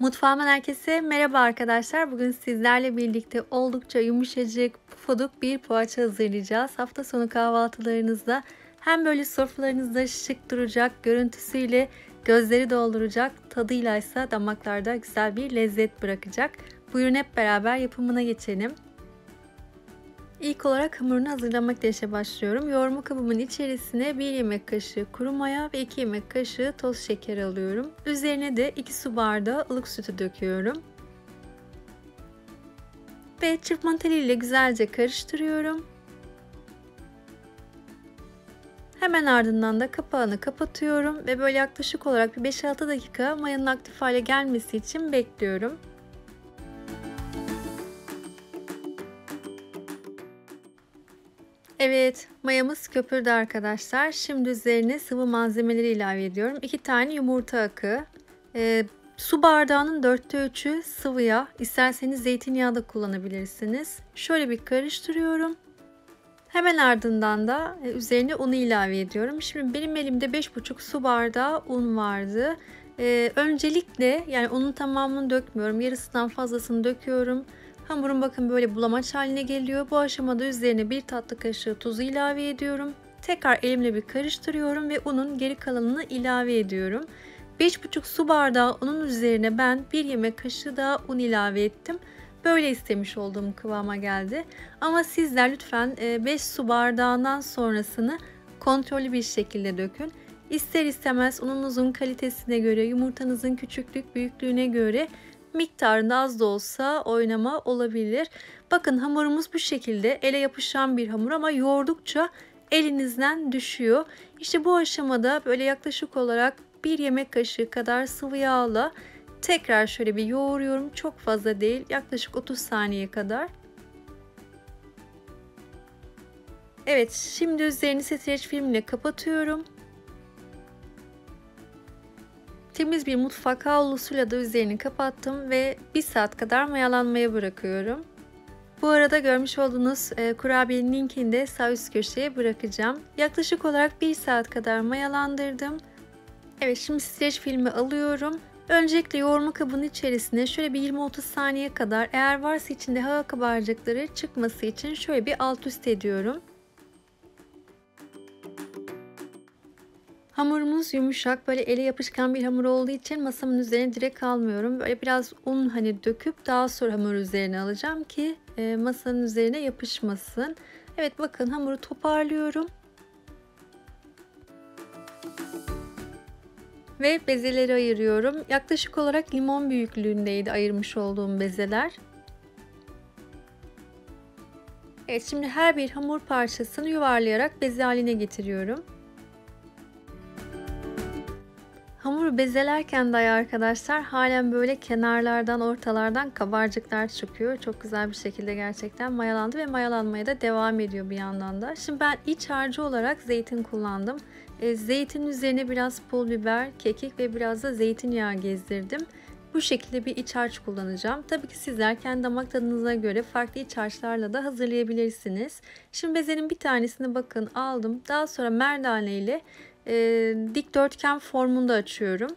Mutfağımdan herkese merhaba arkadaşlar. Bugün sizlerle birlikte oldukça yumuşacık, pufuduk bir poğaça hazırlayacağız. Hafta sonu kahvaltılarınızda hem böyle sofralarınızda şık duracak, görüntüsüyle gözleri dolduracak, tadıyla ise damaklarda güzel bir lezzet bırakacak. Buyurun hep beraber yapımına geçelim. İlk olarak hamurunu hazırlamakla işe başlıyorum. Yoğurma kabımın içerisine 1 yemek kaşığı kuru maya ve 2 yemek kaşığı toz şeker alıyorum. Üzerine de 2 su bardağı ılık sütü döküyorum. Ve çırpma teliyle güzelce karıştırıyorum. Hemen ardından da kapağını kapatıyorum ve böyle yaklaşık olarak bir 5-6 dakika mayanın aktif hale gelmesi için bekliyorum. Evet, mayamız köpürdü arkadaşlar. Şimdi üzerine sıvı malzemeleri ilave ediyorum. 2 tane yumurta akı. Su bardağının 3'ü sıvı yağ. İsterseniz zeytinyağı da kullanabilirsiniz. Şöyle bir karıştırıyorum. Hemen ardından da üzerine unu ilave ediyorum. Şimdi benim elimde 5,5 su bardağı un vardı. Öncelikle yani unun tamamını dökmüyorum. Yarısından fazlasını döküyorum. Hamurum bakın böyle bulamaç haline geliyor. Bu aşamada üzerine 1 tatlı kaşığı tuzu ilave ediyorum. Tekrar elimle bir karıştırıyorum ve unun geri kalanını ilave ediyorum. 5,5 su bardağı unun üzerine ben 1 yemek kaşığı daha un ilave ettim. Böyle istemiş olduğum kıvama geldi. Ama sizler lütfen 5 su bardağından sonrasını kontrollü bir şekilde dökün. İster istemez ununuzun kalitesine göre, yumurtanızın küçüklük büyüklüğüne göre miktarında az da olsa oynama olabilir. Bakın hamurumuz bu şekilde ele yapışan bir hamur ama yoğurdukça elinizden düşüyor. İşte bu aşamada böyle yaklaşık olarak 1 yemek kaşığı kadar sıvı yağla tekrar şöyle bir yoğuruyorum. Çok fazla değil, yaklaşık 30 saniye kadar. Evet, şimdi üzerini streç film ile kapatıyorum. Temiz bir mutfak havlusuyla da üzerini kapattım ve 1 saat kadar mayalanmaya bırakıyorum. Bu arada görmüş olduğunuz kurabiyenin linkini de sağ üst köşeye bırakacağım. Yaklaşık olarak 1 saat kadar mayalandırdım. Evet, şimdi streç filmi alıyorum. Öncelikle yoğurma kabının içerisine şöyle bir 20-30 saniye kadar, eğer varsa içinde hava kabarcıkları çıkması için şöyle bir alt üst ediyorum. Hamurumuz yumuşak, böyle ele yapışkan bir hamur olduğu için masamın üzerine direkt almıyorum. Böyle biraz un döküp daha sonra hamur üzerine alacağım ki masanın üzerine yapışmasın. Evet, bakın hamuru toparlıyorum. Ve bezeleri ayırıyorum. Yaklaşık olarak limon büyüklüğündeydi ayırmış olduğum bezeler. Evet, şimdi her bir hamur parçasını yuvarlayarak beze haline getiriyorum. Hamuru bezelerken de arkadaşlar halen böyle kenarlardan, ortalardan kabarcıklar çıkıyor. Çok güzel bir şekilde gerçekten mayalandı ve mayalanmaya da devam ediyor bir yandan da. Şimdi ben iç harcı olarak zeytin kullandım. Zeytinin üzerine biraz pul biber, kekik ve biraz da zeytinyağı gezdirdim. Bu şekilde bir iç harç kullanacağım. Tabii ki sizler kendi damak tadınıza göre farklı iç harçlarla da hazırlayabilirsiniz. Şimdi bezenin bir tanesini bakın aldım. Daha sonra merdane ile dikdörtgen formunda açıyorum.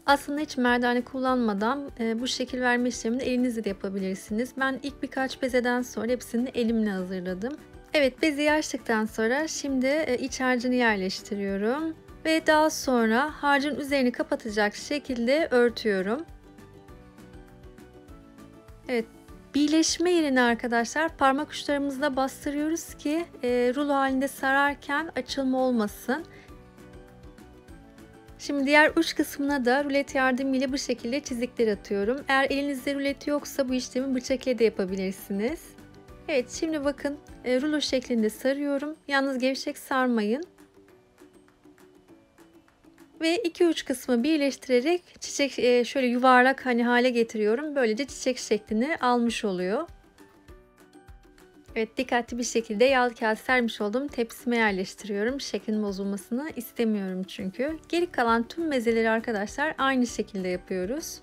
Aslında hiç merdane kullanmadan bu şekil verme işlemini elinizle de yapabilirsiniz. Ben ilk birkaç bezeden sonra hepsini elimle hazırladım. Evet, bezeyi açtıktan sonra şimdi iç harcını yerleştiriyorum. Ve daha sonra harcın üzerini kapatacak şekilde örtüyorum. Evet. Birleşme yerine arkadaşlar parmak uçlarımızla bastırıyoruz ki rulo halinde sararken açılma olmasın. Şimdi diğer uç kısmına da rulet yardımıyla bu şekilde çizikler atıyorum. Eğer elinizde rulet yoksa bu işlemi bıçak ile de yapabilirsiniz. Evet, şimdi bakın rulo şeklinde sarıyorum. Yalnız gevşek sarmayın. Ve 2 uç kısmı birleştirerek çiçek şöyle yuvarlak hale getiriyorum. Böylece çiçek şeklini almış oluyor. Evet, dikkatli bir şekilde yağlı kağıt sermiş olduğum tepsime yerleştiriyorum. Şeklin bozulmasını istemiyorum çünkü. Geri kalan tüm mezeleri arkadaşlar aynı şekilde yapıyoruz.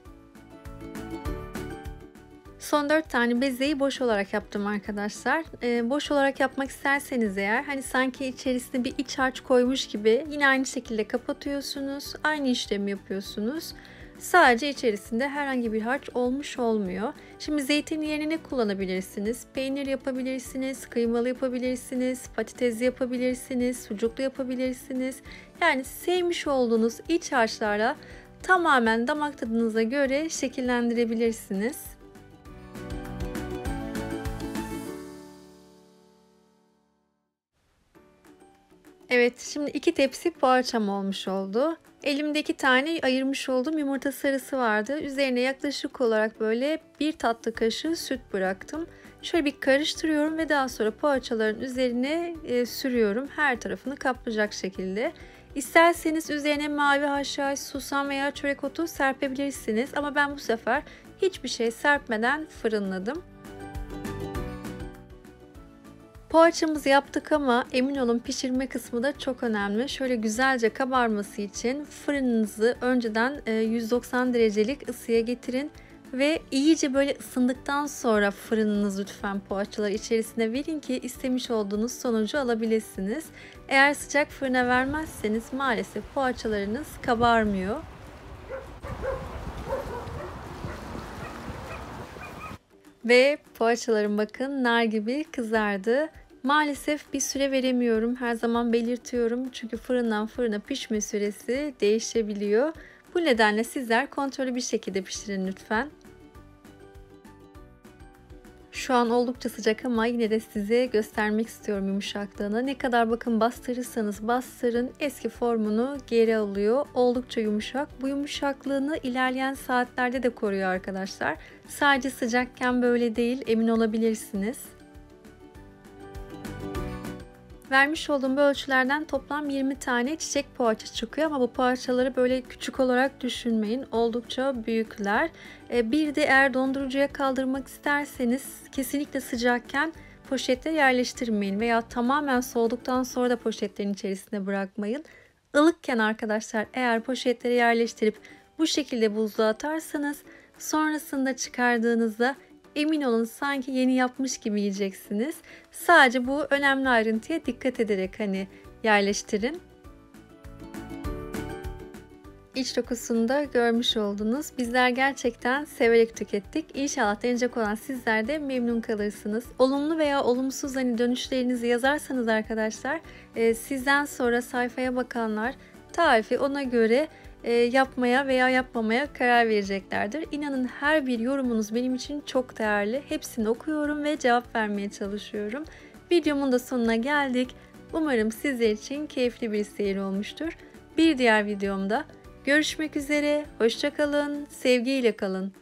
Son 4 tane bezeyi boş olarak yaptım arkadaşlar. Boş olarak yapmak isterseniz eğer hani sanki içerisine bir iç harç koymuş gibi yine aynı şekilde kapatıyorsunuz. Aynı işlemi yapıyorsunuz. Sadece içerisinde herhangi bir harç olmuş olmuyor. Şimdi zeytin yerine ne kullanabilirsiniz? Peynir yapabilirsiniz, kıymalı yapabilirsiniz, patatesli yapabilirsiniz, sucuklu yapabilirsiniz. Yani sevmiş olduğunuz iç harçlarla tamamen damak tadınıza göre şekillendirebilirsiniz. Evet, şimdi 2 tepsi poğaçam olmuş oldu. Elimde 2 tane ayırmış olduğum yumurta sarısı vardı. Üzerine yaklaşık olarak böyle 1 tatlı kaşığı süt bıraktım. Şöyle bir karıştırıyorum ve daha sonra poğaçaların üzerine sürüyorum. Her tarafını kaplayacak şekilde. İsterseniz üzerine mavi haşhaş, susam veya çörek otu serpebilirsiniz. Ama ben bu sefer hiçbir şey serpmeden fırınladım. Poğaçamızı yaptık ama emin olun pişirme kısmı da çok önemli. Şöyle güzelce kabarması için fırınınızı önceden 190 derecelik ısıya getirin ve iyice böyle ısındıktan sonra fırınınızı lütfen poğaçaları içerisine verin ki istemiş olduğunuz sonucu alabilirsiniz. Eğer sıcak fırına vermezseniz maalesef poğaçalarınız kabarmıyor. Ve poğaçalarım bakın nar gibi kızardı. Maalesef bir süre veremiyorum. Her zaman belirtiyorum. Çünkü fırından fırına pişme süresi değişebiliyor. Bu nedenle sizler kontrollü bir şekilde pişirin lütfen. Şu an oldukça sıcak ama yine de size göstermek istiyorum yumuşaklığını. Ne kadar bakın bastırırsanız bastırın eski formunu geri alıyor. Oldukça yumuşak. Bu yumuşaklığını ilerleyen saatlerde de koruyor arkadaşlar. Sadece sıcakken böyle değil, emin olabilirsiniz. Vermiş olduğum bu ölçülerden toplam 20 tane çiçek poğaça çıkıyor ama bu poğaçaları böyle küçük olarak düşünmeyin. Oldukça büyükler. Bir de eğer dondurucuya kaldırmak isterseniz kesinlikle sıcakken poşete yerleştirmeyin veya tamamen soğuduktan sonra da poşetlerin içerisine bırakmayın. Ilıkken arkadaşlar eğer poşetleri yerleştirip bu şekilde buzluğa atarsanız sonrasında çıkardığınızda emin olun sanki yeni yapmış gibi yiyeceksiniz. Sadece bu önemli ayrıntıya dikkat ederek hani yerleştirin. İç dokusunu da görmüş oldunuz. Bizler gerçekten severek tükettik. İnşallah deneyecek olan sizler de memnun kalırsınız. Olumlu veya olumsuz hani dönüşlerinizi yazarsanız arkadaşlar sizden sonra sayfaya bakanlar tarifi ona göre yapmaya veya yapmamaya karar vereceklerdir. İnanın her bir yorumunuz benim için çok değerli. Hepsini okuyorum ve cevap vermeye çalışıyorum. Videomun da sonuna geldik. Umarım sizler için keyifli bir seyir olmuştur. Bir diğer videomda görüşmek üzere. Hoşça kalın. Sevgiyle kalın.